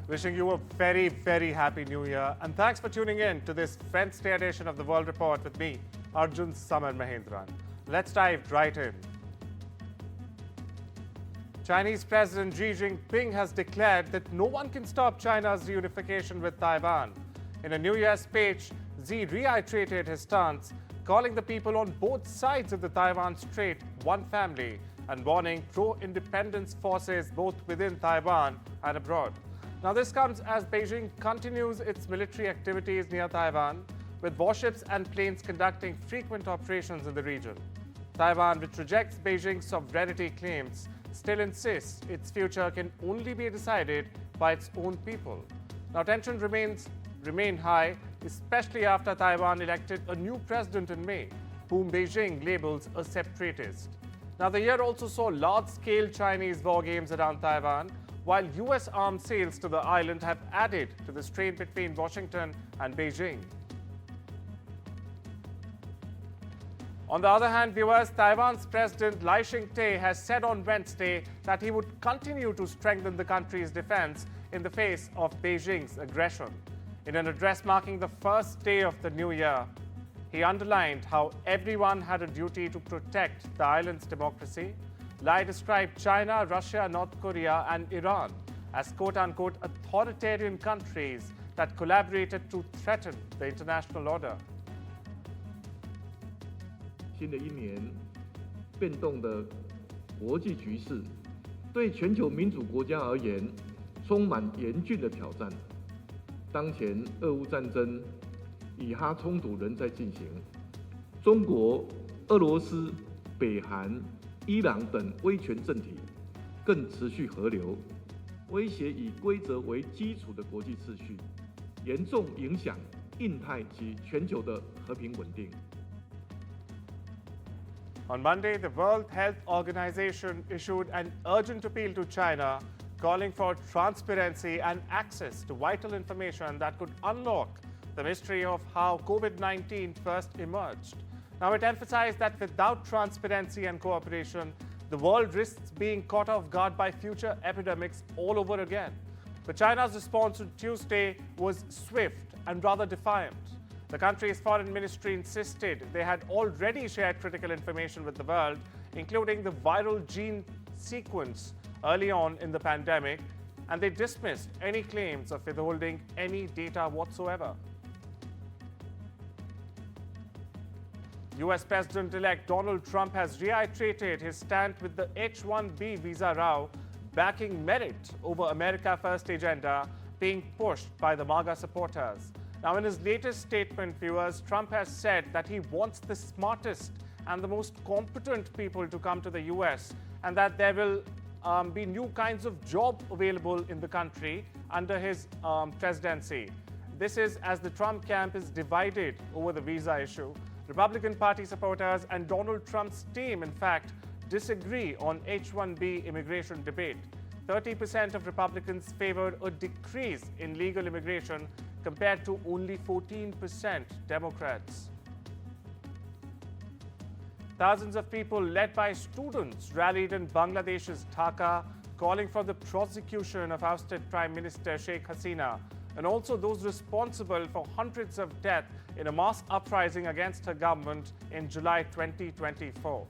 Wishing you a very, very happy New Year. And thanks for tuning in to this Wednesday edition of The World Report with me, Arjun Samar Mahendran. Let's dive right in. Chinese President Xi Jinping has declared that no one can stop China's reunification with Taiwan. In a New Year's speech, Xi reiterated his stance, calling the people on both sides of the Taiwan Strait one family and warning pro-independence forces both within Taiwan and abroad. Now, this comes as Beijing continues its military activities near Taiwan, with warships and planes conducting frequent operations in the region. Taiwan, which rejects Beijing's sovereignty claims, still insists its future can only be decided by its own people. Now, tensions remain high, especially after Taiwan elected a new president in May, whom Beijing labels a separatist. Now, the year also saw large-scale Chinese war games around Taiwan, while U.S. arms sales to the island have added to the strain between Washington and Beijing. On the other hand, viewers, Taiwan's President Lai Ching-te has said on Wednesday that he would continue to strengthen the country's defense in the face of Beijing's aggression. In an address marking the first day of the new year, he underlined how everyone had a duty to protect the island's democracy. Lai described China, Russia, North Korea and Iran as quote-unquote authoritarian countries that collaborated to threaten the international order. 新的一年，变动的国际局势对全球民主国家而言充满严峻的挑战。当前俄乌战争、以哈冲突仍在进行，中国、俄罗斯、北韩、伊朗等威权政体更持续合流，威胁以规则为基础的国际秩序，严重影响印太及全球的和平稳定。 On Monday, the World Health Organization issued an urgent appeal to China, calling for transparency and access to vital information that could unlock the mystery of how COVID-19 first emerged. Now, it emphasized that without transparency and cooperation, the world risks being caught off guard by future epidemics all over again. But China's response on Tuesday was swift and rather defiant. The country's foreign ministry insisted they had already shared critical information with the world, including the viral gene sequence early on in the pandemic, and they dismissed any claims of withholding any data whatsoever. US President-elect Donald Trump has reiterated his stand with the H-1B visa row, backing merit over America First agenda being pushed by the MAGA supporters. Now, in his latest statement, viewers, Trump has said that he wants the smartest and the most competent people to come to the US, and that there will be new kinds of jobs available in the country under his presidency. This is as the Trump camp is divided over the visa issue. Republican Party supporters and Donald Trump's team, in fact, disagree on H-1B immigration debate. 30% of Republicans favored a decrease in legal immigration compared to only 14% Democrats. Thousands of people, led by students, rallied in Bangladesh's Dhaka, calling for the prosecution of ousted Prime Minister Sheikh Hasina and also those responsible for hundreds of deaths in a mass uprising against her government in July 2024.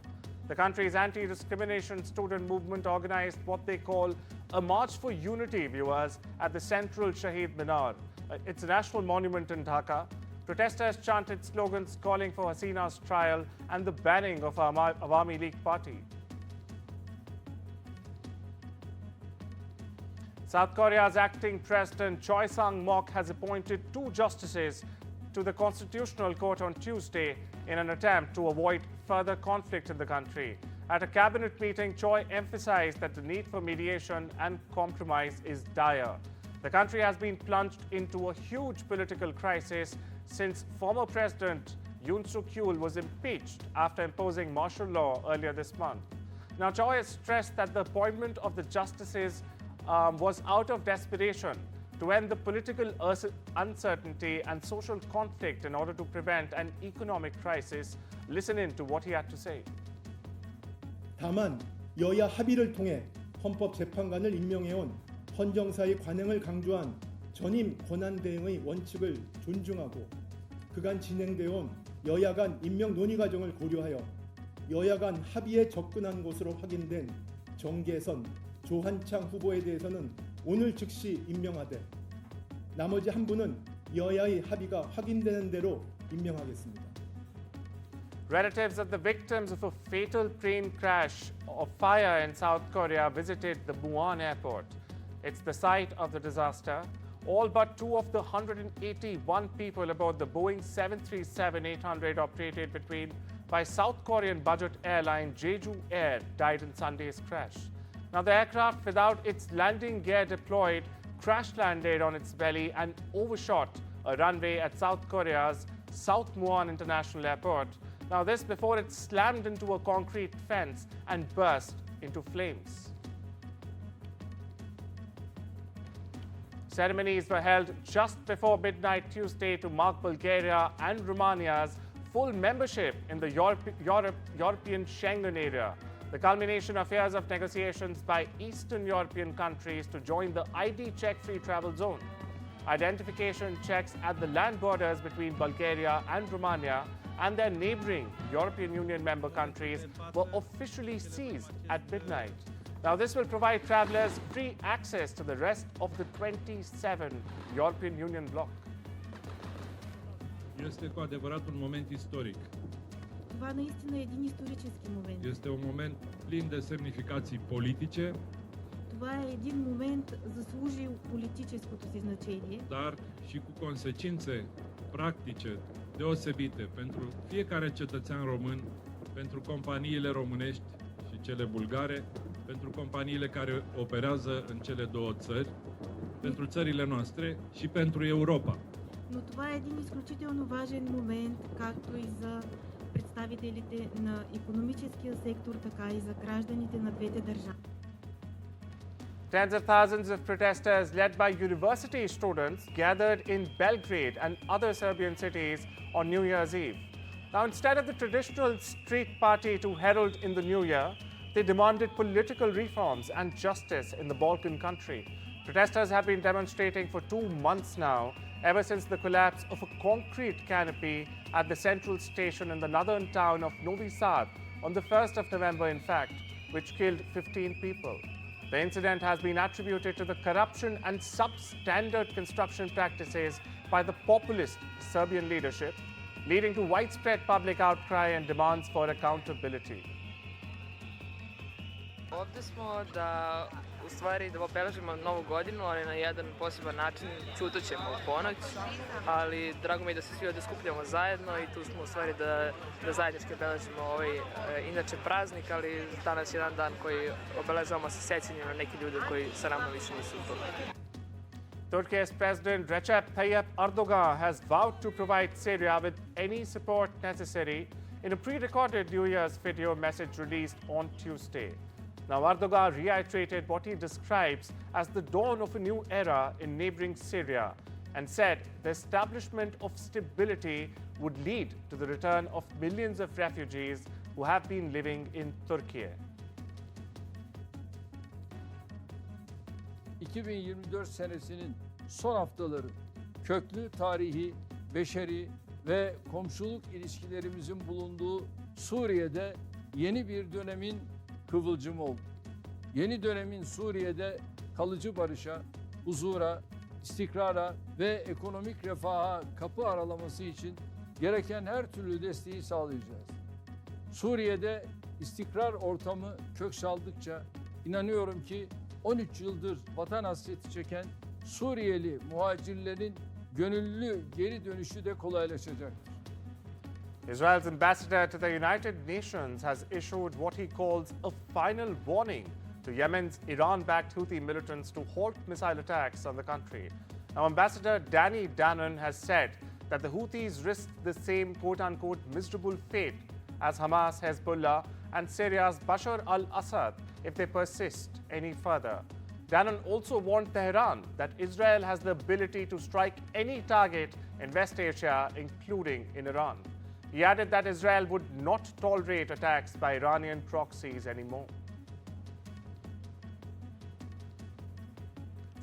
The country's anti-discrimination student movement organized what they call a March for Unity, viewers, at the central Shahid Minar. It's a national monument in Dhaka. Protesters chanted slogans calling for Hasina's trial and the banning of Awami League Party. South Korea's acting president Choi Sang-mok has appointed 2 justices to the Constitutional Court on Tuesday in an attempt to avoid further conflict in the country. At a cabinet meeting, Choi emphasized that the need for mediation and compromise is dire. The country has been plunged into a huge political crisis since former President Yoon Suk-yeol was impeached after imposing martial law earlier this month. Now, Choi has stressed that the appointment of the justices was out of desperation to end the political uncertainty and social conflict in order to prevent an economic crisis. Listen in to what he had to say. 다만 여야 합의를 통해 헌법재판관을 임명해온 헌정사의 관행을 강조한 전임 권한 대행의 원칙을 존중하고 그간 진행되어 온 여야 간 임명 논의 과정을 고려하여 여야 간 합의에 접근한 것으로 확인된 정계선 조한창 후보에 대해서는 오늘 즉시 임명하되 나머지 한 분은 여야의 합의가 확인되는 대로 임명하겠습니다. Relatives of the victims of a fatal plane crash of fire in South Korea visited the Muan airport. It's the site of the disaster. All but two of the 181 people aboard the Boeing 737-800 operated by South Korean budget airline Jeju Air died in Sunday's crash. Now, the aircraft, without its landing gear deployed, crash-landed on its belly and overshot a runway at South Korea's South Muan International Airport. Now, this before it slammed into a concrete fence and burst into flames. Ceremonies were held just before midnight Tuesday to mark Bulgaria and Romania's full membership in the European Schengen area, the culmination of years of negotiations by Eastern European countries to join the ID check-free travel zone. Identification checks at the land borders between Bulgaria and Romania and their neighboring European Union member countries were officially ceased at midnight. Now, this will provide travelers free access to the rest of the 27 European Union bloc. Este cu adevărat un moment istoric. Това наистина е един исторически момент. Este un moment plin de semnificații politice, Това е един момент заслужил политическото си значение, dar și cu consecințe practice deosebite pentru fiecare cetățean român, pentru companiile românești și cele bulgare, pentru companiile care operează în cele două țări, pentru țările noastre și pentru Europa. но това е един изключително важен момент, както и за представителите на икономическия сектор, така и за гражданите на двете държави. Tens of thousands of protesters led by university students gathered in Belgrade and other Serbian cities on New Year's Eve. Now, instead of the traditional street party to herald in the new year, they demanded political reforms and justice in the Balkan country. Protesters have been demonstrating for 2 months now, ever since the collapse of a concrete canopy at the central station in the northern town of Novi Sad on the 1st of November, in fact, which killed 15 people. The incident has been attributed to the corruption and substandard construction practices by the populist Serbian leadership, leading to widespread public outcry and demands for accountability. Ovdje smo da u stvari da obeležimo novu godinu, ali na jedan poseban način. Ćutat ćemo u ponoć, ali drago mi je da se svi ovdje skupljamo zajedno i tu smo u stvari da zajednički obeležimo ovaj inače praznik, ali danas je jedan dan koji obeležavamo sa sjećanjem na neki ljudi koji sa nama više nisu tu. Turkey's President Recep Tayyip Erdogan has vowed to provide Syria with any support necessary in a pre-recorded New Year's video message released on Tuesday. Now, Erdogan reiterated what he describes as the dawn of a new era in neighboring Syria and said the establishment of stability would lead to the return of millions of refugees who have been living in Turkey. 2024 senesinin son haftaları köklü tarihi, beşeri ve komşuluk ilişkilerimizin bulunduğu Suriye'de yeni bir dönemin kıvılcımı oldu. Yeni dönemin Suriye'de kalıcı barışa, huzura, istikrara ve ekonomik refaha kapı aralaması için gereken her türlü desteği sağlayacağız. Suriye'de istikrar ortamı kök saldıkça inanıyorum ki 13 yıldır vatan hasreti çeken Suriyeli muhacirlerin gönüllü geri dönüşü de kolaylaşacaktır. Israel's ambassador to the United Nations has issued what he calls a final warning to Yemen's Iran-backed Houthi militants to halt missile attacks on the country. Now, Ambassador Danny Danon has said that the Houthis risk the same quote-unquote miserable fate as Hamas, Hezbollah and Syria's Bashar al-Assad if they persist any further. Danon also warned Tehran that Israel has the ability to strike any target in West Asia, including in Iran. He added that Israel would not tolerate attacks by Iranian proxies anymore.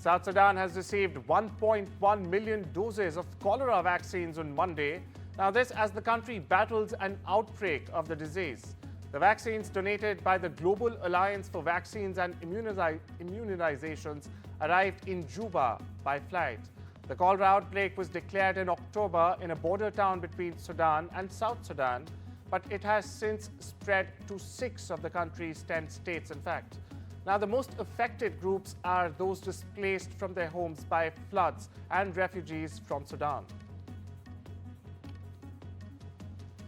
South Sudan has received 1.1 million doses of cholera vaccines on Monday. Now this as the country battles an outbreak of the disease. The vaccines donated by the Global Alliance for Vaccines and Immunizations arrived in Juba by flight. The cholera outbreak was declared in October in a border town between Sudan and South Sudan, but it has since spread to 6 of the country's 10 states, in fact. Now, the most affected groups are those displaced from their homes by floods and refugees from Sudan.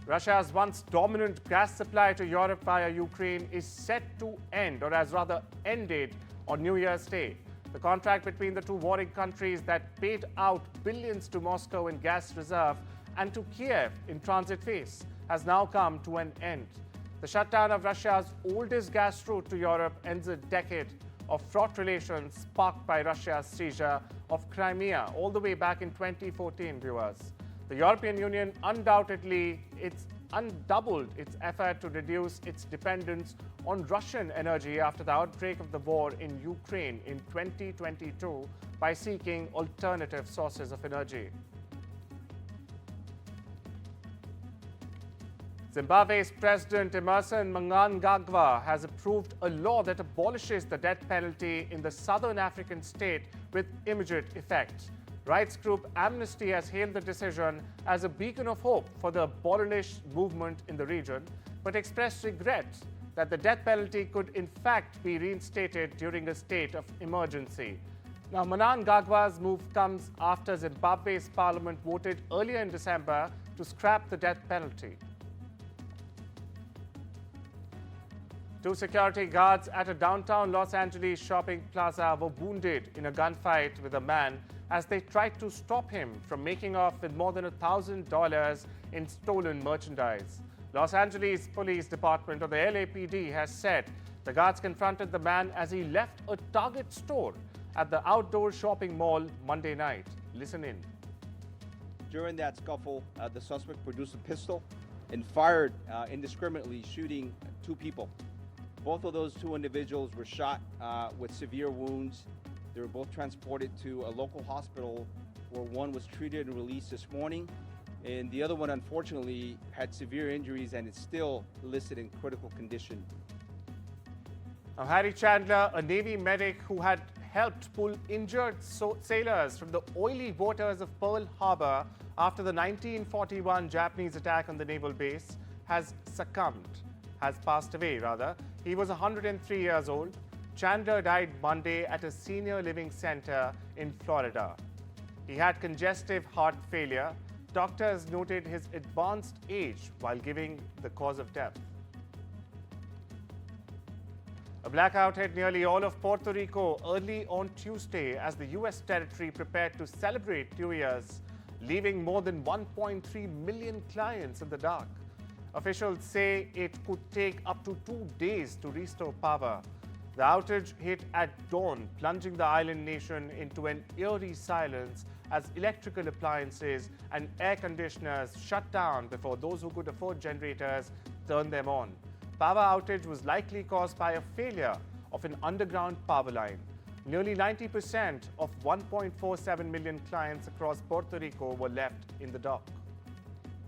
Russia's once dominant gas supply to Europe via Ukraine is set to end, or has rather ended, on New Year's Day. The contract between the two warring countries that paid out billions to Moscow in gas reserve and to Kiev in transit phase has now come to an end. The shutdown of Russia's oldest gas route to Europe ends a decade of fraught relations sparked by Russia's seizure of Crimea all the way back in 2014, viewers. The European Union undoubtedly undoubled its effort to reduce its dependence on Russian energy after the outbreak of the war in Ukraine in 2022 by seeking alternative sources of energy. Zimbabwe's President Emmerson Mnangagwa has approved a law that abolishes the death penalty in the southern African state with immediate effect. Rights group Amnesty has hailed the decision as a beacon of hope for the abolitionist movement in the region, but expressed regret that the death penalty could in fact be reinstated during a state of emergency. Now, Mnangagwa's move comes after Zimbabwe's parliament voted earlier in December to scrap the death penalty. 2 security guards at a downtown Los Angeles shopping plaza were wounded in a gunfight with a man as they tried to stop him from making off with more than $1,000 in stolen merchandise. Los Angeles Police Department, or the LAPD, has said the guards confronted the man as he left a Target store at the outdoor shopping mall Monday night. Listen in. During that scuffle, the suspect produced a pistol and fired indiscriminately, shooting 2 people. Both of those 2 individuals were shot with severe wounds. They were both transported to a local hospital where one was treated and released this morning, and the other one, unfortunately, had severe injuries and is still listed in critical condition. Now, Harry Chandler, a Navy medic who had helped pull injured sailors from the oily waters of Pearl Harbor after the 1941 Japanese attack on the naval base, has passed away. He was 103 years old. Chandler died Monday at a senior living center in Florida. He had congestive heart failure. Doctors noted his advanced age while giving the cause of death. A blackout hit nearly all of Puerto Rico early on Tuesday as the U.S. territory prepared to celebrate New Year's, leaving more than 1.3 million clients in the dark. Officials say it could take up to 2 days to restore power. The outage hit at dawn, plunging the island nation into an eerie silence as electrical appliances and air conditioners shut down before those who could afford generators turned them on. Power outage was likely caused by a failure of an underground power line. Nearly 90% of 1.47 million clients across Puerto Rico were left in the dark.